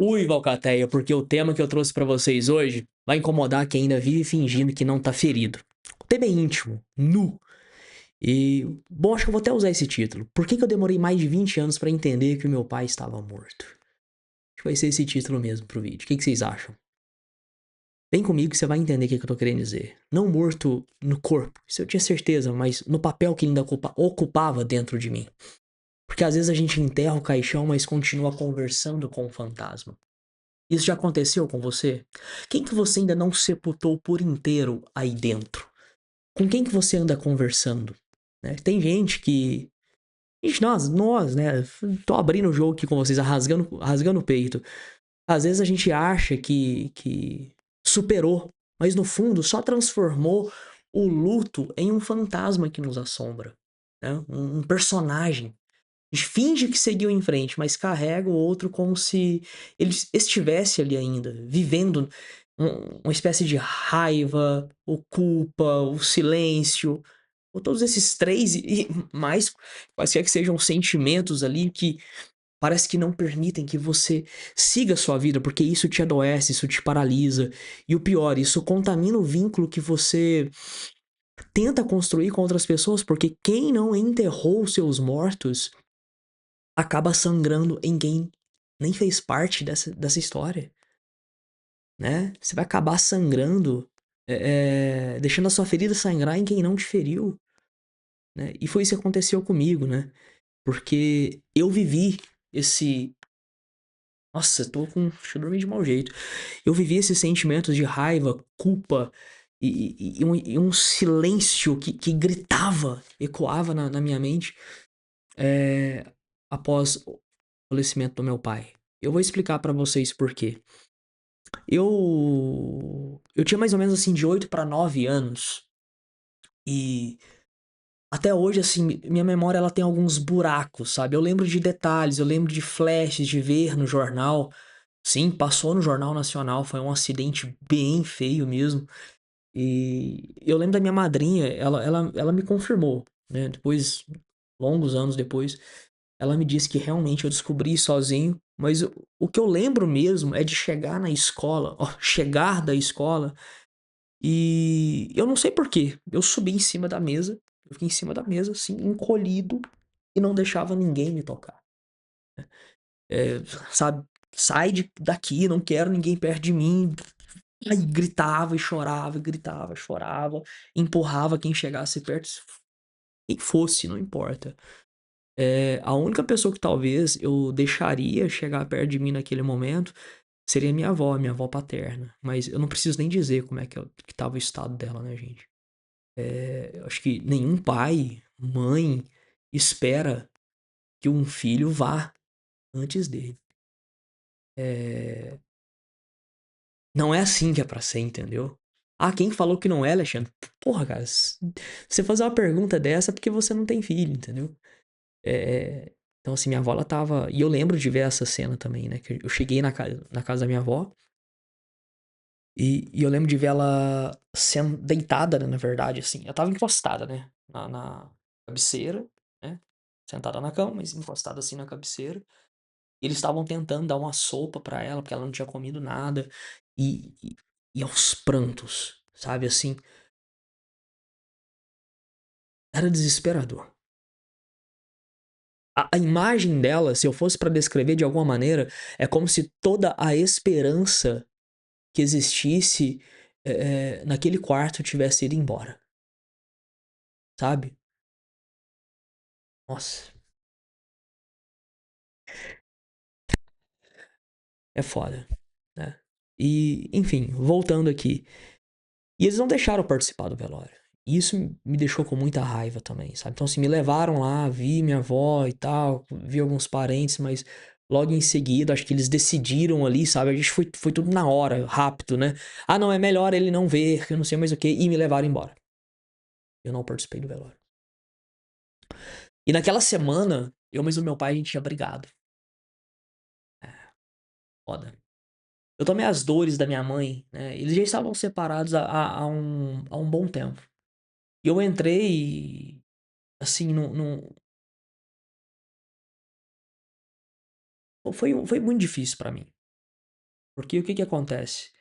Ui, Valcateia, porque o tema que eu trouxe pra vocês hoje vai incomodar quem ainda vive fingindo que não tá ferido. O tema é íntimo, nu. E, bom, acho que eu vou até usar esse título. Por que que eu demorei mais de 20 anos pra entender que o meu pai estava morto? Acho que vai ser esse título mesmo pro vídeo. O que que vocês acham? Vem comigo que você vai entender o que que eu tô querendo dizer. Não morto no corpo, isso eu tinha certeza, mas no papel que ele ainda ocupava dentro de mim. Porque às vezes a gente enterra o caixão, mas continua conversando com o fantasma. Isso já aconteceu com você? Quem que você ainda não sepultou por inteiro aí dentro? Com quem que você anda conversando? Né? Tem gente que... Gente, nós, né? Tô abrindo o jogo aqui com vocês, rasgando o peito. Às vezes a gente acha que superou, mas no fundo só transformou o luto em um fantasma que nos assombra. Né? Um personagem. A gente finge que seguiu em frente, mas carrega o outro como se ele estivesse ali ainda, vivendo uma espécie de raiva, ou culpa, o silêncio, ou todos esses três e mais quaisquer que sejam sentimentos ali que parece que não permitem que você siga a sua vida, porque isso te adoece, isso te paralisa. E o pior, isso contamina o vínculo que você tenta construir com outras pessoas, porque quem não enterrou seus mortos acaba sangrando em quem nem fez parte dessa história, né? Você vai acabar sangrando, deixando a sua ferida sangrar em quem não te feriu, né? E foi isso que aconteceu comigo, né? Porque eu vivi esse... Nossa, tô com... Deixa eu dormir de mau jeito. Eu vivi esses sentimentos de raiva, culpa e um silêncio que gritava, ecoava na minha mente, é, após o falecimento do meu pai. Eu vou explicar pra vocês por quê. Eu tinha mais ou menos assim de 8 para 9 anos e até hoje assim, minha memória ela tem alguns buracos, sabe? Eu lembro de detalhes, eu lembro de flashes de ver no jornal. Sim, passou no Jornal Nacional, foi um acidente bem feio mesmo. E eu lembro da minha madrinha, ela me confirmou, né? Depois, longos anos depois, ela me disse que realmente eu descobri sozinho, mas o que eu lembro mesmo é de chegar na escola, ó, chegar da escola, e eu não sei por quê, eu subi em cima da mesa, eu fiquei em cima da mesa, assim, encolhido, e não deixava ninguém me tocar. É, sabe, daqui, não quero ninguém perto de mim. Aí gritava e chorava, gritava, chorava, empurrava quem chegasse perto, quem fosse, não importa. A única pessoa que talvez eu deixaria chegar perto de mim naquele momento seria minha avó paterna. Mas eu não preciso nem dizer como é que tava o estado dela, né, gente? Eu acho que nenhum pai, mãe, espera que um filho vá antes dele. É, não é assim que é pra ser, entendeu? Ah, quem falou que não é, Alexandre? Porra, cara, você fazer uma pergunta dessa é porque você não tem filho, entendeu? Então, assim, minha avó, ela tava... E eu lembro de ver essa cena também, né? Que eu cheguei na casa da minha avó e eu lembro de ver ela sendo deitada, né, na verdade, assim. Ela tava encostada, né? Na cabeceira, né? Sentada na cama, mas encostada assim na cabeceira. E eles estavam tentando dar uma sopa pra ela, porque ela não tinha comido nada. E aos prantos, sabe, assim. Era desesperador. A imagem dela, se eu fosse pra descrever de alguma maneira, é como se toda a esperança que existisse naquele quarto tivesse ido embora, sabe? Nossa, é foda, né? E, enfim, voltando aqui. E eles não deixaram eu participar do velório. E isso me deixou com muita raiva também, sabe? Então, assim, me levaram lá, vi minha avó e tal, vi alguns parentes, mas logo em seguida, acho que eles decidiram ali, sabe? A gente foi tudo na hora, rápido, né? Ah, não, é melhor ele não ver, que eu não sei mais o que, e me levaram embora. Eu não participei do velório. E naquela semana, eu mesmo e meu pai, a gente tinha brigado. É, foda. Eu tomei as dores da minha mãe, né? Eles já estavam separados há um bom tempo. E eu entrei, assim, foi muito difícil pra mim. Porque o que que acontece?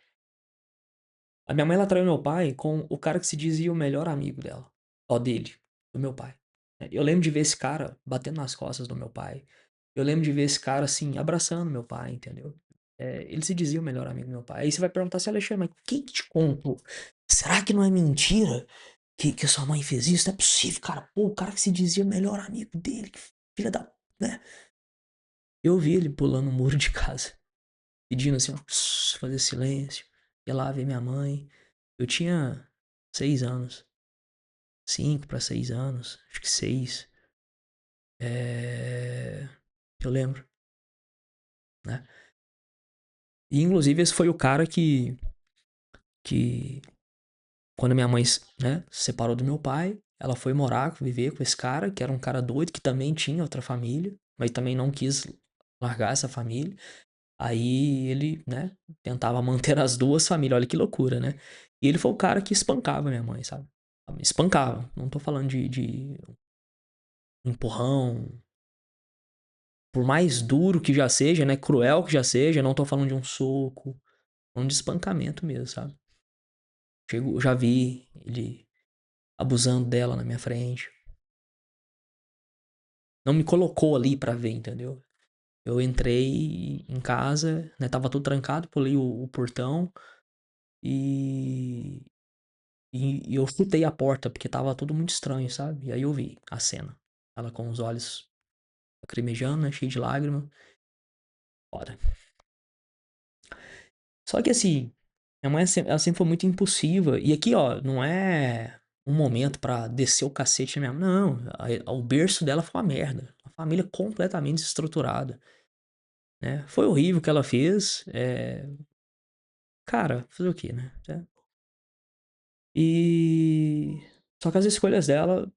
A minha mãe, ela traiu meu pai com o cara que se dizia o melhor amigo dela. Ó, dele, do meu pai. Eu lembro de ver esse cara batendo nas costas do meu pai. Eu lembro de ver esse cara, assim, abraçando meu pai, entendeu? Ele se dizia o melhor amigo do meu pai. Aí você vai perguntar assim, Alexandre, mas quem que te contou? Será que não é mentira que sua mãe fez isso? Não é possível, cara. Pô, o cara que se dizia o melhor amigo dele, que filha da... né? Eu vi ele pulando o muro de casa, pedindo assim, ó, fazer silêncio. Ia lá ver minha mãe. Eu tinha 6 anos. 5 para 6 anos. Acho que 6. Eu lembro, né? E inclusive esse foi o cara que quando minha mãe, né, se separou do meu pai, ela foi morar, viver com esse cara, que era um cara doido, que também tinha outra família, mas também não quis largar essa família. Aí ele, né, tentava manter as duas famílias, olha que loucura, né? E ele foi o cara que espancava minha mãe, sabe? Espancava, não tô falando de empurrão, por mais duro que já seja, né, cruel que já seja, não tô falando de um soco, falando de espancamento mesmo, sabe? Já vi ele abusando dela na minha frente. Não me colocou ali pra ver, entendeu? Eu entrei em casa, né? Tava tudo trancado, pulei o portão e, e eu chutei a porta, porque tava tudo muito estranho, sabe? E aí eu vi a cena. Ela com os olhos lacrimejando, né? Cheio de lágrimas. Bora. Só que assim, minha mãe ela sempre foi muito impulsiva. E aqui, ó, não é um momento pra descer o cacete na minha mãe. Não, o berço dela foi uma merda. Uma família completamente desestruturada, né? Foi horrível o que ela fez. Cara, fazer o quê, né? E... Só que as escolhas dela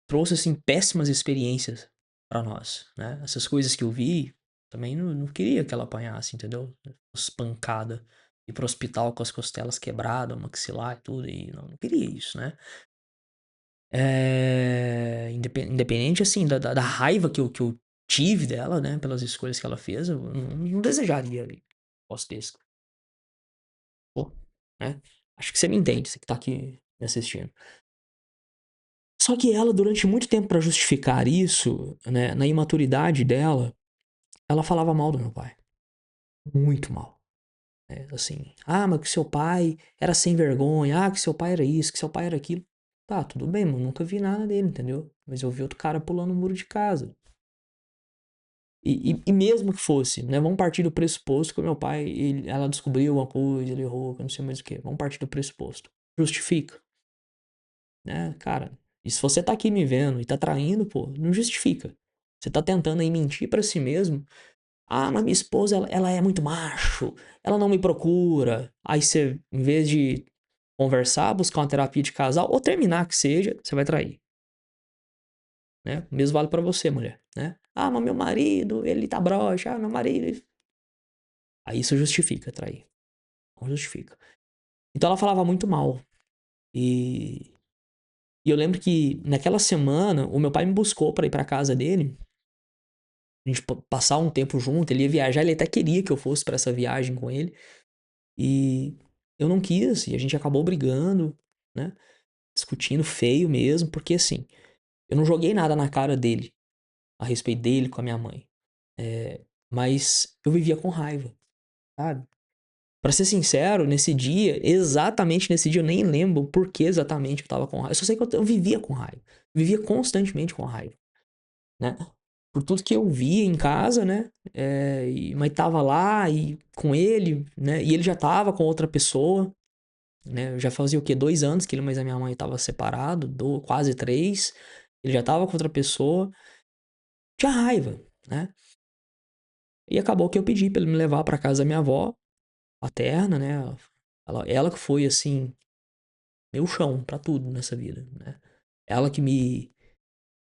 trouxe, assim, péssimas experiências pra nós, né? Essas coisas que eu vi, também não queria que ela apanhasse, entendeu? Espancada. Ir pro hospital com as costelas quebradas, maxilar e tudo, e não queria isso, né? Independente, assim, da raiva que eu tive dela, né? Pelas escolhas que ela fez, eu não desejaria posso ter esse, pô, né? Acho que você me entende, você que tá aqui me assistindo. Só que ela, durante muito tempo, pra justificar isso, né? Na imaturidade dela, ela falava mal do meu pai. Muito mal. Né? Assim, mas que seu pai era sem vergonha, que seu pai era isso, que seu pai era aquilo. Tá, tudo bem, mano, nunca vi nada dele, entendeu? Mas eu vi outro cara pulando o muro de casa. E mesmo que fosse, né? Vamos partir do pressuposto que o meu pai, ela descobriu uma coisa, ele errou, que eu não sei mais o que. Vamos partir do pressuposto. Justifica, né? Cara, e se você tá aqui me vendo e tá traindo, pô, não justifica. Você tá tentando aí mentir pra si mesmo. Mas minha esposa, ela é muito macho, ela não me procura. Aí você, em vez de conversar, buscar uma terapia de casal, ou terminar que seja, você vai trair, né? O mesmo vale pra você, mulher, né? Mas meu marido, ele tá broxa, meu marido... Aí isso justifica trair. Não justifica. Então ela falava muito mal. E, e eu lembro que naquela semana o meu pai me buscou pra ir pra casa dele. A gente passar um tempo junto. Ele ia viajar. Ele até queria que eu fosse pra essa viagem com ele. E eu não quis. E a gente acabou brigando, né? Discutindo feio mesmo. Porque assim, eu não joguei nada na cara dele. A respeito dele com a minha mãe. Mas eu vivia com raiva, sabe? Pra ser sincero, nesse dia, exatamente nesse dia, eu nem lembro por que exatamente eu tava com raiva. Eu só sei que eu vivia com raiva. Vivia constantemente com raiva, né? Por tudo que eu via em casa, né? Mas tava lá e com ele, né? E ele já tava com outra pessoa, né? Já fazia o quê? 2 anos que ele mais a minha mãe tava separado, quase 3. Ele já tava com outra pessoa. Tinha raiva, né? E acabou que eu pedi pra ele me levar pra casa da minha avó paterna, né? Ela que foi, assim, meu chão pra tudo nessa vida, né? Ela que me,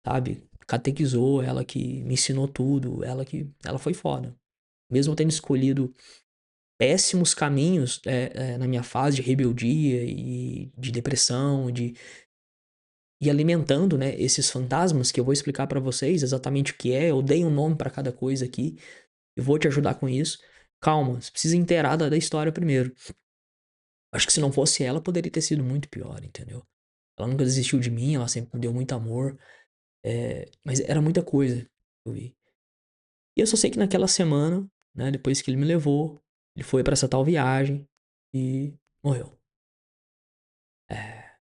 sabe, catequizou, ela que me ensinou tudo, ela foi foda. Mesmo tendo escolhido péssimos caminhos na minha fase de rebeldia e de depressão, e alimentando, né, esses fantasmas que eu vou explicar pra vocês exatamente o que é. Eu dei um nome pra cada coisa aqui, eu vou te ajudar com isso. calma, você precisa inteirar da história primeiro. Acho que se não fosse ela, poderia ter sido muito pior, entendeu? Ela nunca desistiu de mim, ela sempre me deu muito amor. Mas era muita coisa que eu vi. E eu só sei que naquela semana, né, depois que ele me levou, ele foi pra essa tal viagem e morreu. É,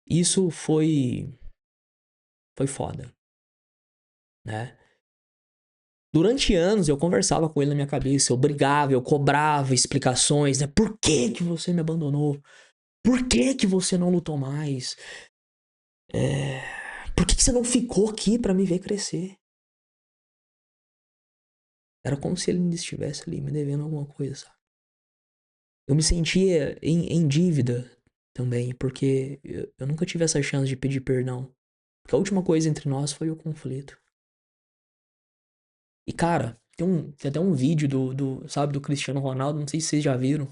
isso foi foda, né? Durante anos eu conversava com ele na minha cabeça, eu brigava, eu cobrava explicações, né? Por que que você me abandonou? Por que que você não lutou mais? É... Por que que você não ficou aqui pra me ver crescer? Era como se ele ainda estivesse ali me devendo alguma coisa, sabe? Eu me sentia em dívida também, porque eu nunca tive essa chance de pedir perdão. Porque a última coisa entre nós foi o conflito. E cara, tem até um vídeo sabe, do Cristiano Ronaldo, não sei se vocês já viram,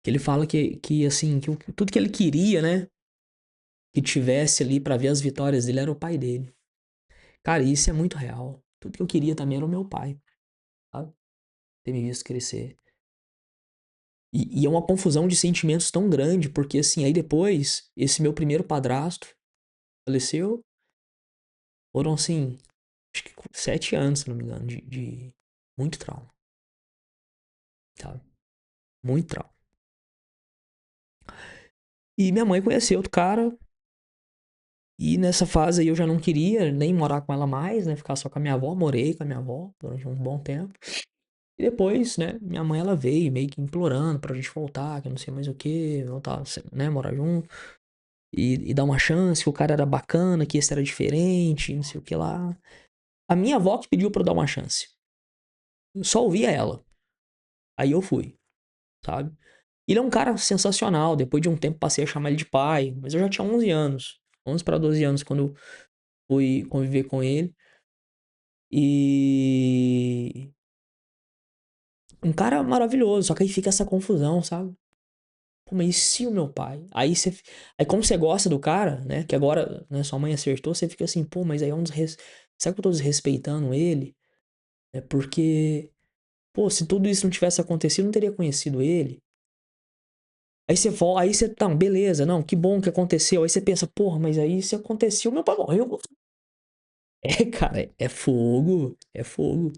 que ele fala que assim, tudo que ele queria, né, que tivesse ali pra ver as vitórias dele era o pai dele. Cara, isso é muito real. Tudo que eu queria também era o meu pai, sabe? Ter me visto crescer. E é uma confusão de sentimentos tão grande, porque assim, aí depois, esse meu primeiro padrasto faleceu, foram assim, acho que 7 anos, se não me engano, de muito trauma, sabe? Muito trauma. E minha mãe conheceu outro cara, e nessa fase aí eu já não queria nem morar com ela mais, né? Ficar só com a minha avó, morei com a minha avó durante um bom tempo. E depois, né, minha mãe ela veio meio que implorando pra gente voltar, que eu não sei mais o que, voltar, né, morar junto. E dar uma chance, que o cara era bacana, que esse era diferente, não sei o que lá. A minha avó que pediu pra eu dar uma chance. Eu só ouvia ela. Aí eu fui, sabe? Ele é um cara sensacional. Depois de um tempo passei a chamar ele de pai. Mas eu já tinha 11 anos. 11 para 12 anos quando eu fui conviver com ele. E... Um cara maravilhoso. Só que aí fica essa confusão, sabe? Pô, mas e se o meu pai? Aí você... Aí como você gosta do cara, né? Que agora, né, sua mãe acertou. Você fica assim, pô, mas aí é um será que eu tô desrespeitando ele? É porque... Pô, se tudo isso não tivesse acontecido, eu não teria conhecido ele. Aí você volta, aí você, tá, beleza, não, que bom que aconteceu. Aí você pensa, porra, mas aí se aconteceu, meu pai morreu. É, cara, é fogo, é fogo.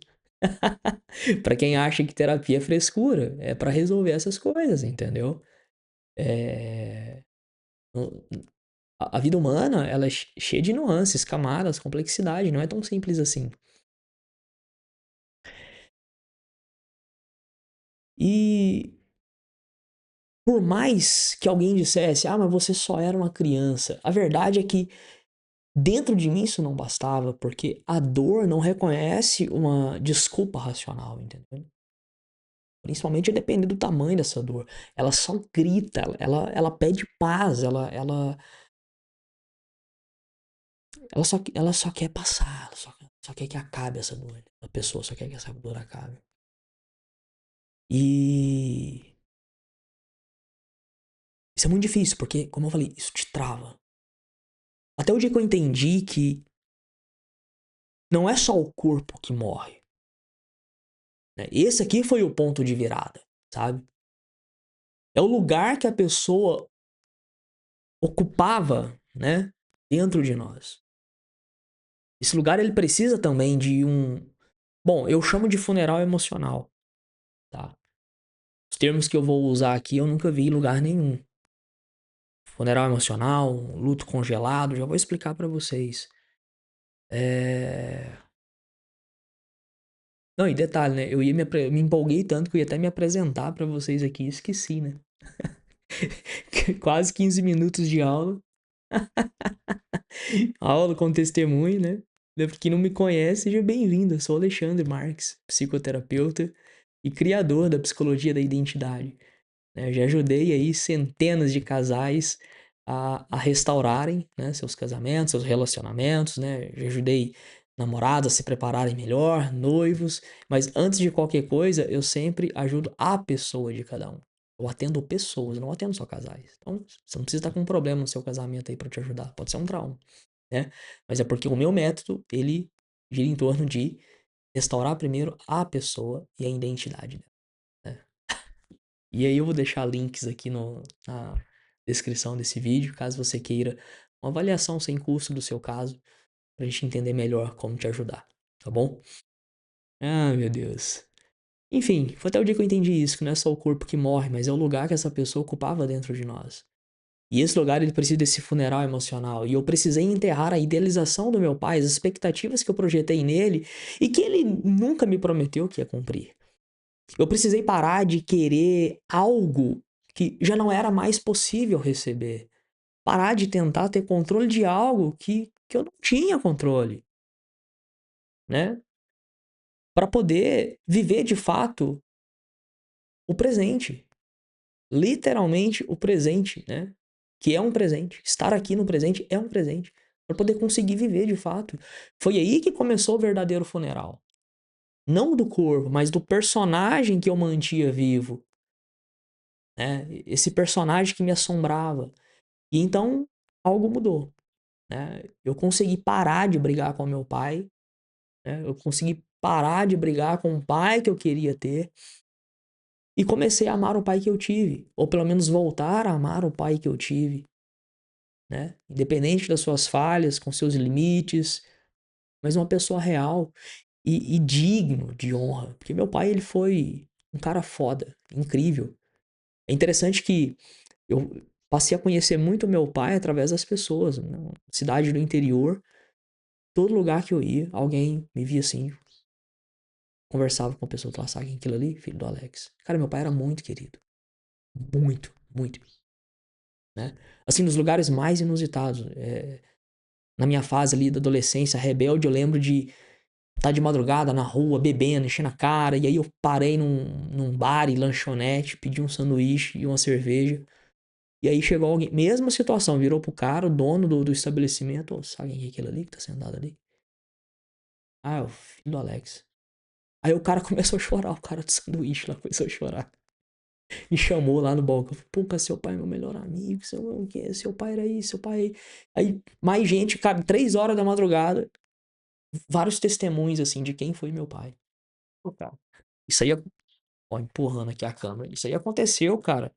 Pra quem acha que terapia é frescura, é pra resolver essas coisas, entendeu? É... A vida humana, ela é cheia de nuances, camadas, complexidade, não é tão simples assim. E por mais que alguém dissesse, ah, mas você só era uma criança, a verdade é que dentro de mim isso não bastava, porque a dor não reconhece uma desculpa racional, entendeu? Principalmente dependendo do tamanho dessa dor. Ela só grita, ela pede paz, ela só quer passar, ela só quer que acabe essa dor. A pessoa só quer que essa dor acabe. E isso é muito difícil, porque, como eu falei, isso te trava. Até o dia que eu entendi que não é só o corpo que morre, né? Esse aqui foi o ponto de virada, sabe? É o lugar que a pessoa ocupava, né, dentro de nós. Esse lugar ele precisa também de bom, eu chamo de funeral emocional, tá? Os termos que eu vou usar aqui eu nunca vi em lugar nenhum. Funeral emocional, luto congelado, já vou explicar pra vocês. É... Não, e detalhe, né? Eu ia me empolguei tanto que eu ia até me apresentar pra vocês aqui, esqueci, né? Quase 15 minutos de aula. Aula com testemunho, né? Pra quem não me conhece, seja bem-vindo. Eu sou Alexandre Marques, psicoterapeuta e criador da psicologia da identidade. Eu já ajudei aí centenas de casais a restaurarem, né, seus casamentos, seus relacionamentos, né? Já ajudei namorados a se prepararem melhor, noivos, mas antes de qualquer coisa, eu sempre ajudo a pessoa de cada um. Eu atendo pessoas, eu não atendo só casais. Então, você não precisa estar com um problema no seu casamento aí para te ajudar. Pode ser um trauma, né? Mas é porque o meu método, ele gira em torno de Restaurar primeiro a pessoa e a identidade dela, né? E aí eu vou deixar links aqui na descrição desse vídeo, caso você queira uma avaliação sem custo do seu caso, pra gente entender melhor como te ajudar, tá bom? Ah, meu Deus. Enfim, foi até o dia que eu entendi isso, que não é só o corpo que morre, mas é o lugar que essa pessoa ocupava dentro de nós. E esse lugar, ele precisa desse funeral emocional. E eu precisei enterrar a idealização do meu pai, as expectativas que eu projetei nele e que ele nunca me prometeu que ia cumprir. Eu precisei parar de querer algo que já não era mais possível receber. Parar de tentar ter controle de algo que eu não tinha controle, né? Para poder viver de fato o presente. Literalmente o presente, né? Que é um presente. Estar aqui no presente é um presente. Para poder conseguir viver de fato. Foi aí que começou o verdadeiro funeral. Não do corpo, mas do personagem que eu mantia vivo, né? Esse personagem que me assombrava. E então algo mudou, né? Eu consegui parar de brigar com meu pai, né? Eu consegui parar de brigar com o pai que eu queria ter e comecei a amar o pai que eu tive, ou pelo menos voltar a amar o pai que eu tive, né? Independente das suas falhas, com seus limites, mas uma pessoa real e digno de honra, porque meu pai ele foi um cara foda, incrível. É interessante que eu passei a conhecer muito meu pai através das pessoas, né? Cidade do interior, todo lugar que eu ia, alguém me via assim, conversava com a pessoa, falava, sabe quem é aquilo ali? Filho do Alex. Cara, meu pai era muito querido. Muito, muito, né? Assim, nos lugares mais inusitados. Na minha fase ali da adolescência rebelde, eu lembro de estar de madrugada na rua, bebendo, enchendo a cara, e aí eu parei num bar e lanchonete, pedi um sanduíche e uma cerveja. E aí chegou alguém, mesma situação, virou pro cara, o dono do estabelecimento, "Ô, sabe quem é aquele ali que tá sentado ali? Ah, é o filho do Alex. Aí o cara começou a chorar, o cara do sanduíche lá começou a chorar. Me chamou lá no balcão. Pô, cara, seu pai é meu melhor amigo, seu pai era isso, seu pai. Aí, mais gente, cara, 3 horas da madrugada, vários testemunhos, assim, de quem foi meu pai. Pô, cara, isso aí, ó, empurrando aqui a câmera, isso aí aconteceu, cara,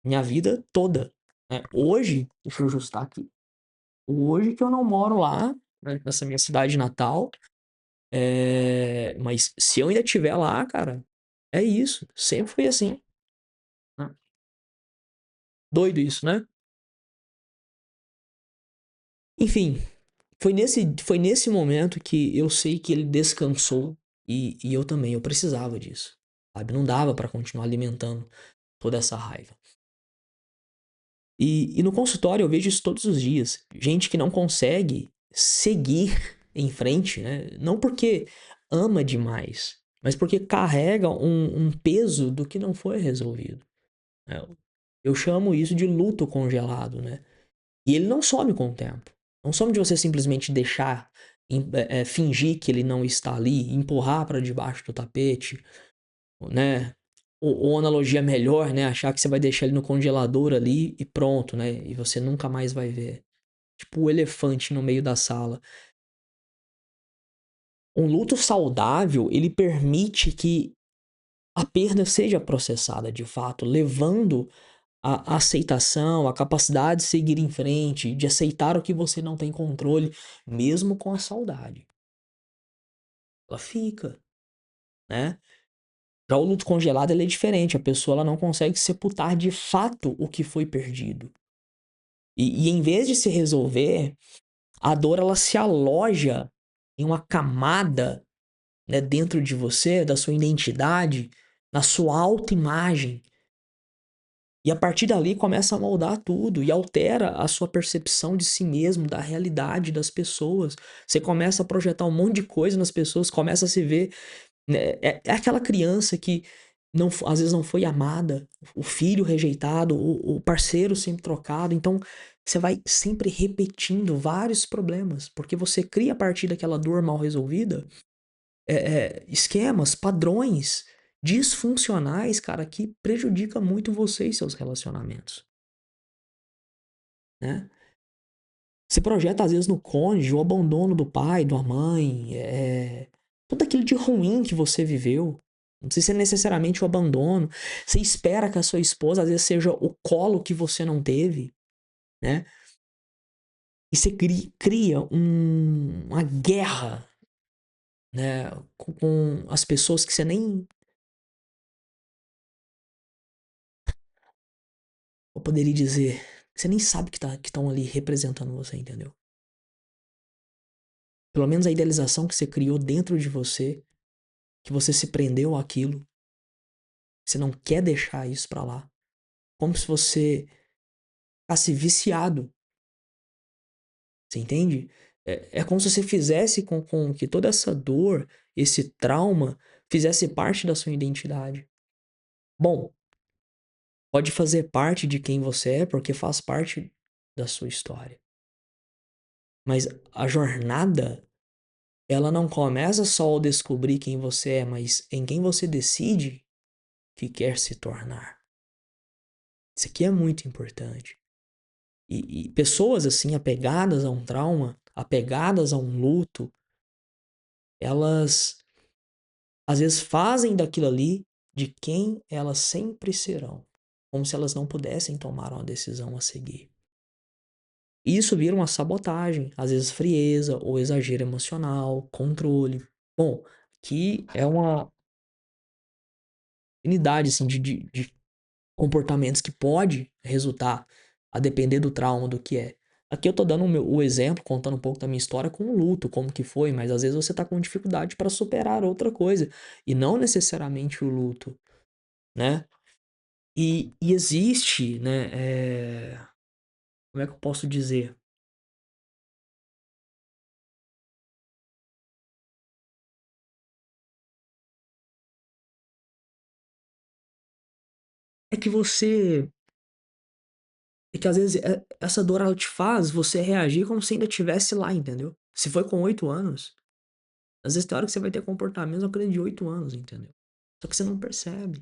minha vida toda, né? Hoje, deixa eu ajustar aqui. Hoje que eu não moro lá, né, nessa minha cidade natal, mas se eu ainda estiver lá, cara, é isso. Sempre foi assim, né? Doido isso, né? Enfim, foi nesse momento que eu sei que ele descansou e eu também, eu precisava disso, sabe? Não dava pra continuar alimentando toda essa raiva. E no consultório eu vejo isso todos os dias. Gente que não consegue seguir em frente, né? Não porque ama demais, mas porque carrega um peso do que não foi resolvido, né? Eu chamo isso de luto congelado, né? E ele não some com o tempo. Não some de você simplesmente deixar, fingir que ele não está ali, empurrar para debaixo do tapete, né? Ou analogia melhor, né? Achar que você vai deixar ele no congelador ali e pronto, né? E você nunca mais vai ver. Tipo o elefante no meio da sala. Um luto saudável, ele permite que a perda seja processada de fato, levando a aceitação, a capacidade de seguir em frente, de aceitar o que você não tem controle, mesmo com a saudade. Ela fica, né? Já o luto congelado ele é diferente, a pessoa ela não consegue sepultar de fato o que foi perdido. E em vez de se resolver, a dor ela se aloja em uma camada, né, dentro de você, da sua identidade, na sua autoimagem. E a partir dali começa a moldar tudo e altera a sua percepção de si mesmo, da realidade das pessoas. Você começa a projetar um monte de coisa nas pessoas, começa a se ver, né? É aquela criança que não, às vezes não foi amada, o filho rejeitado, o parceiro sempre trocado. Então você vai sempre repetindo vários problemas, porque você cria a partir daquela dor mal resolvida esquemas, padrões disfuncionais, cara, que prejudica muito você e seus relacionamentos, né? Você projeta às vezes no cônjuge o abandono do pai, da mãe, tudo aquilo de ruim que você viveu. Não precisa ser necessariamente o abandono. Você espera que a sua esposa às vezes seja o colo que você não teve, né? E você cria uma guerra, né, com as pessoas que você nem. Eu poderia dizer. Que você nem sabe que estão ali representando você, entendeu? Pelo menos a idealização que você criou dentro de você, que você se prendeu àquilo, você não quer deixar isso pra lá. Como se você ficasse viciado. Você entende? É como se você fizesse com que toda essa dor, esse trauma, fizesse parte da sua identidade. Bom, pode fazer parte de quem você é, porque faz parte da sua história. Mas a jornada, ela não começa só ao descobrir quem você é, mas em quem você decide que quer se tornar. Isso aqui é muito importante. E pessoas assim, apegadas a um trauma, apegadas a um luto, elas às vezes fazem daquilo ali de quem elas sempre serão, como se elas não pudessem tomar uma decisão a seguir. Isso vira uma sabotagem, às vezes frieza ou exagero emocional, controle. Bom, que é uma infinidade assim, de comportamentos que pode resultar a depender do trauma, do que é. Aqui eu tô dando o exemplo, contando um pouco da minha história com o luto, como que foi, mas às vezes você tá com dificuldade para superar outra coisa, e não necessariamente o luto, né? E existe, né, como é que eu posso dizer? É que você é que às vezes, essa dor ela te faz você reagir como se ainda estivesse lá, entendeu? Se foi com 8 anos, às vezes tem hora que você vai ter comportamentos uma criança de 8 anos, entendeu? Só que você não percebe.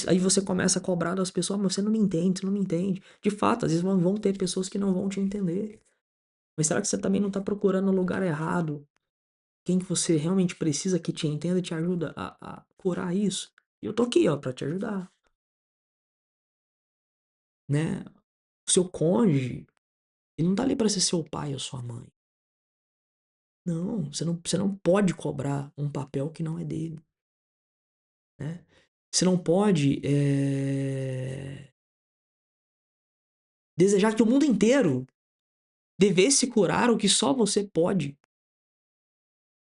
Aí você começa a cobrar das pessoas: "Ah, mas você não me entende, você não me entende". De fato, às vezes vão ter pessoas que não vão te entender. Mas será que você também não tá procurando no lugar errado quem que você realmente precisa que te entenda e te ajuda a curar isso? E eu tô aqui, ó, pra te ajudar, né? O seu cônjuge, ele não tá ali pra ser seu pai ou sua mãe. Não, você não pode cobrar um papel que não é dele, né? Você não pode, desejar que o mundo inteiro devesse curar o que só você pode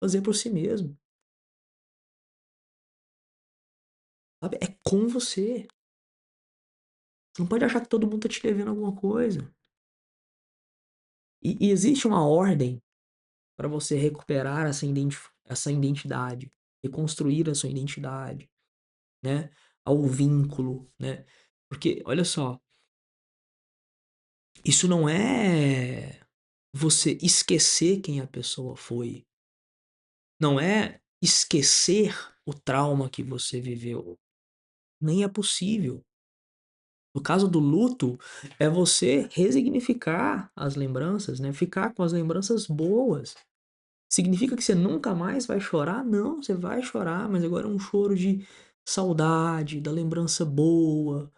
fazer por si mesmo, sabe? É com você. Você não pode achar que todo mundo tá te devendo alguma coisa. E existe uma ordem para você recuperar essa identidade, reconstruir a sua identidade, né? Ao vínculo, né? Porque, olha só, isso não é você esquecer quem a pessoa foi. Não é esquecer o trauma que você viveu. Nem é possível. No caso do luto, é você resignificar as lembranças, né? Ficar com as lembranças boas. Significa que você nunca mais vai chorar? Não, você vai chorar, mas agora é um choro de saudade, da lembrança boa.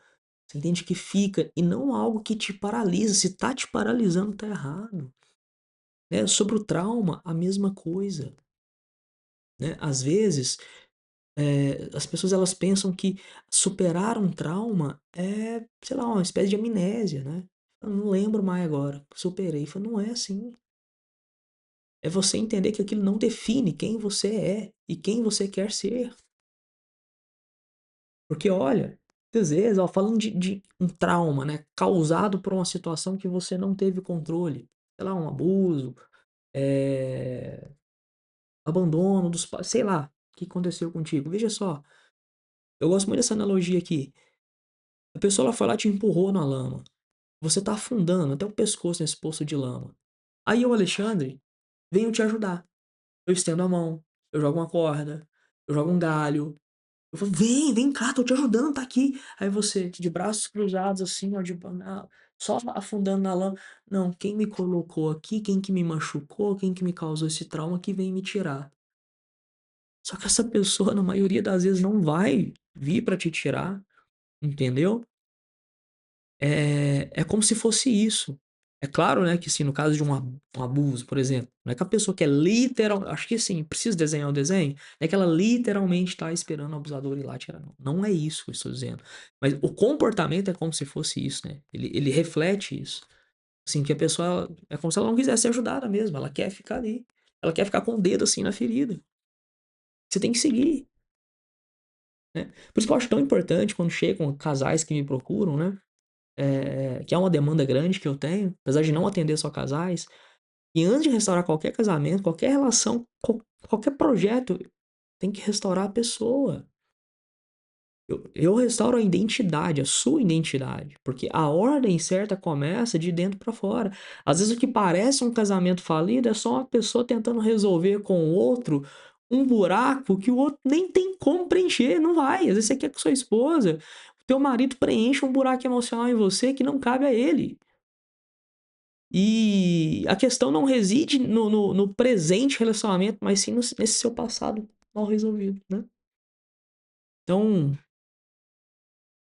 Você entende que fica e não algo que te paralisa. Se tá te paralisando, tá errado, né? Sobre o trauma, a mesma coisa, né? Às vezes, as pessoas elas pensam que superar um trauma é, sei lá, uma espécie de amnésia, né? Eu não lembro mais agora, superei. Fala, não é assim. É você entender que aquilo não define quem você é e quem você quer ser. Porque olha, às vezes, ó, falando de um trauma, né, causado por uma situação que você não teve controle, sei lá, um abuso, eh, abandono dos pais, sei lá, o que aconteceu contigo. Veja só, eu gosto muito dessa analogia aqui. A pessoa ela foi lá e te empurrou na lama. Você tá afundando até o pescoço nesse poço de lama. Aí o Alexandre, venho te ajudar. Eu estendo a mão, eu jogo uma corda, eu jogo um galho. Eu falo: vem cá, tô te ajudando, tá aqui". Aí você, de braços cruzados, assim, ó, só afundando na lama. Não, quem me colocou aqui, quem que me machucou, quem que me causou esse trauma que vem me tirar. Só que essa pessoa, na maioria das vezes, não vai vir pra te tirar, entendeu? É como se fosse isso. É claro, né, que assim, no caso de um abuso, por exemplo, não é que a pessoa quer literal acho que assim, precisa desenhar o desenho, não é que ela literalmente tá esperando o abusador ir lá tirar, não. Não é isso que eu estou dizendo. Mas o comportamento é como se fosse isso, né, ele reflete isso. Assim, que a pessoa é como se ela não quisesse ser ajudada mesmo, ela quer ficar ali. Ela quer ficar com o dedo, assim, na ferida. Você tem que seguir, né. Por isso que eu acho tão importante quando chegam casais que me procuram, né, que é uma demanda grande que eu tenho, apesar de não atender só casais, e antes de restaurar qualquer casamento, qualquer relação, qualquer projeto, tem que restaurar a pessoa. Eu restauro a identidade, a sua identidade, porque a ordem certa começa de dentro pra fora. Às vezes o que parece um casamento falido é só uma pessoa tentando resolver com o outro um buraco que o outro nem tem como preencher, não vai. Às vezes você quer que sua esposa, o teu marido preencha um buraco emocional em você que não cabe a ele. E a questão não reside no presente relacionamento, mas sim nesse seu passado mal resolvido, né. Então,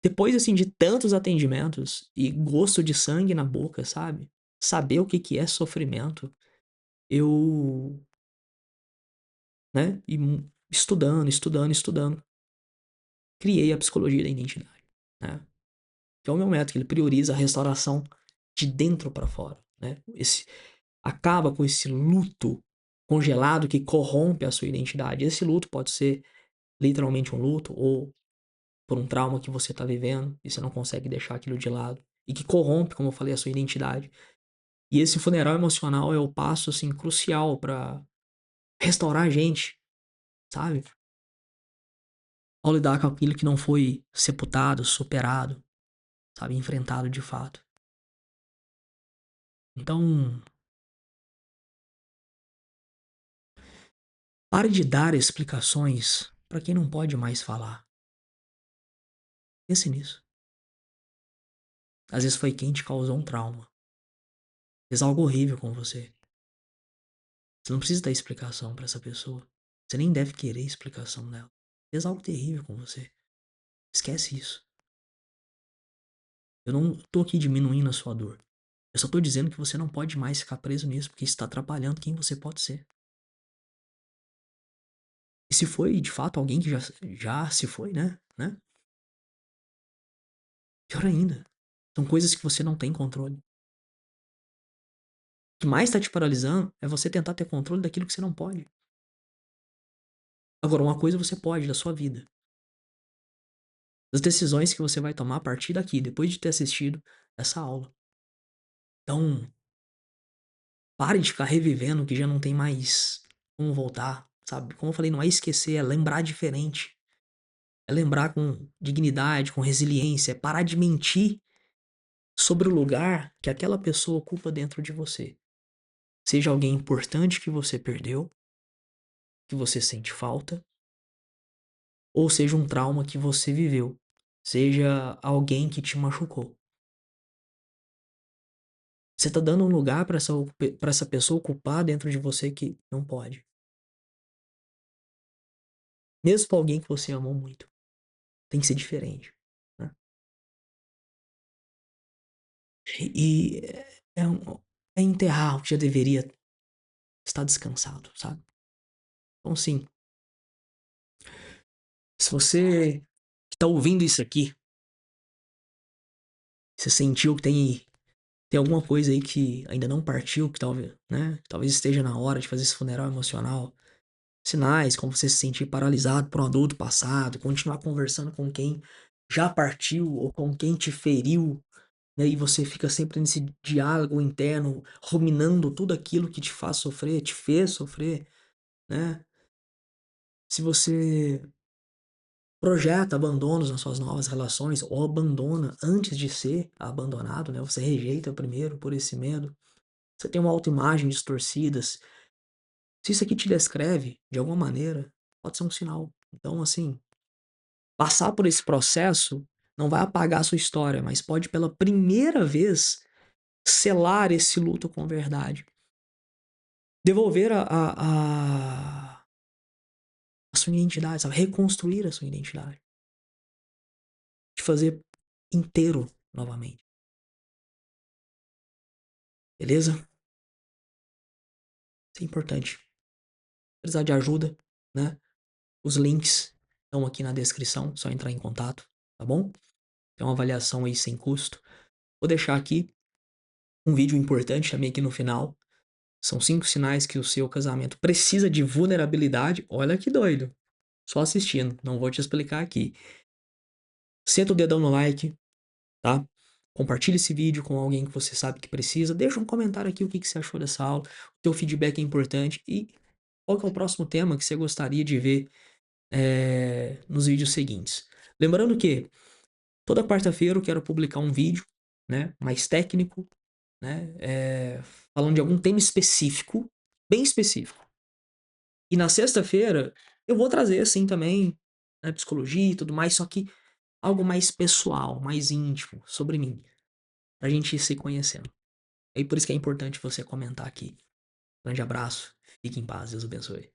depois, assim, de tantos atendimentos e gosto de sangue na boca, sabe, saber o que que é sofrimento, eu, né, estudando, estudando, estudando, criei a psicologia da identidade, né, que é o meu método, ele prioriza a restauração de dentro pra fora, né, acaba com esse luto congelado que corrompe a sua identidade. Esse luto pode ser literalmente um luto ou por um trauma que você tá vivendo e você não consegue deixar aquilo de lado e que corrompe, como eu falei, a sua identidade. E esse funeral emocional é o passo, assim, crucial pra restaurar a gente, sabe? Ao lidar com aquilo que não foi sepultado, superado, sabe? Enfrentado de fato. Então, pare de dar explicações pra quem não pode mais falar. Pense nisso. Às vezes foi quem te causou um trauma. Fez algo horrível com você. Você não precisa dar explicação pra essa pessoa. Você nem deve querer explicação dela. Fez algo terrível com você. Esquece isso. Eu não tô aqui diminuindo a sua dor. Eu só tô dizendo que você não pode mais ficar preso nisso, porque isso tá atrapalhando quem você pode ser. E se foi de fato alguém que já se foi, né? Pior ainda. São coisas que você não tem controle. O que mais tá te paralisando é você tentar ter controle daquilo que você não pode. Agora, uma coisa você pode da sua vida. Das decisões que você vai tomar a partir daqui, depois de ter assistido essa aula. Então, pare de ficar revivendo o que já não tem mais como voltar, sabe? Como eu falei, não é esquecer, é lembrar diferente. É lembrar com dignidade, com resiliência, é parar de mentir sobre o lugar que aquela pessoa ocupa dentro de você. Seja alguém importante que você perdeu, que você sente falta, ou seja um trauma que você viveu, seja alguém que te machucou. Você tá dando um lugar pra essa pessoa ocupar dentro de você que não pode. Mesmo pra alguém que você amou muito. Tem que ser diferente, né. E é enterrar o que já deveria estar descansado, sabe. Então assim, se você que tá ouvindo isso aqui, você sentiu que tem alguma coisa aí que ainda não partiu, que talvez, né, talvez esteja na hora de fazer esse funeral emocional, sinais como você se sentir paralisado por um adulto passado, continuar conversando com quem já partiu ou com quem te feriu, né, e você fica sempre nesse diálogo interno, ruminando tudo aquilo que te faz sofrer, te fez sofrer, né. Se você projeta abandonos nas suas novas relações ou abandona antes de ser abandonado, né, você rejeita primeiro por esse medo. Você tem uma autoimagem distorcida. Se isso aqui te descreve de alguma maneira, pode ser um sinal. Então, assim, passar por esse processo não vai apagar a sua história, mas pode pela primeira vez selar esse luto com verdade. Devolver a sua identidade, sabe? Reconstruir a sua identidade. Te fazer inteiro novamente. Beleza? Isso é importante. Se precisar de ajuda, né? Os links estão aqui na descrição, só entrar em contato, tá bom? Tem uma avaliação aí sem custo. Vou deixar aqui um vídeo importante também aqui no final. São 5 sinais que o seu casamento precisa de vulnerabilidade. Olha que doido. Só assistindo, não vou te explicar aqui. Senta o dedão no like, tá? Compartilhe esse vídeo com alguém que você sabe que precisa. Deixa um comentário aqui o que você achou dessa aula. O teu feedback é importante. E qual que é o próximo tema que você gostaria de ver nos vídeos seguintes? Lembrando que toda quarta-feira eu quero publicar um vídeo, né, mais técnico, né, falando de algum tema específico, bem específico. E na sexta-feira eu vou trazer assim também, né, psicologia e tudo mais, só que algo mais pessoal, mais íntimo sobre mim, pra gente ir se conhecendo. E por isso que é importante você comentar aqui. Grande abraço, fique em paz, Deus abençoe.